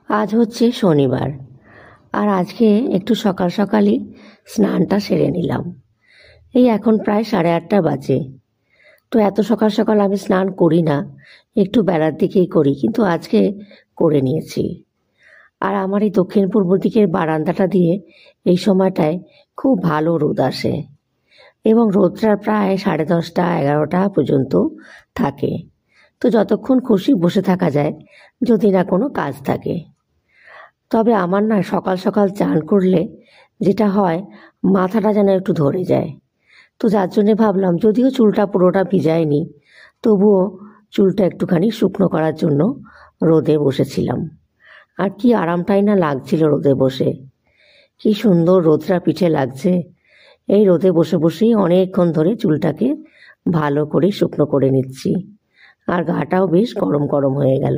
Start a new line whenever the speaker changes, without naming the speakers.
আজ হচ্ছে শনিবার, আর আজকে একটু সকাল সকালই স্নানটা সেরে নিলাম। এই এখন প্রায় 8:30 বাজে। তো এত সকাল সকাল আমি স্নান করি না, একটু বেলার দিকেই করি, কিন্তু আজকে করে নিয়েছি। আর আমার এই দক্ষিণ পূর্ব দিকের বারান্দাটা দিয়ে এই সময়টায় খুব ভালো রোদ আসে, এবং রোদটা প্রায় 10:30 11টা পর্যন্ত থাকে। তো যতক্ষণ খুশি বসে থাকা যায়, যদি না কোনো কাজ থাকে। তবে আমার না সকাল সকাল চান করলে যেটা হয়, মাথাটা যেন একটু ধরে যায়। তো যার জন্যে ভাবলাম, যদিও চুলটা পুরোটা ভিজায়নি, তবুও চুলটা একটুখানি শুকনো করার জন্য রোদে বসেছিলাম। আর কি আরামটাই না লাগছিল রোদে বসে। কি সুন্দর রোদটা পিঠে লাগছে। এই রোদে বসে বসেই অনেকক্ষণ ধরে চুলটাকে ভালো করে শুকনো করে নিচ্ছি, আর গাটাও বেশ গরম গরম হয়ে গেল।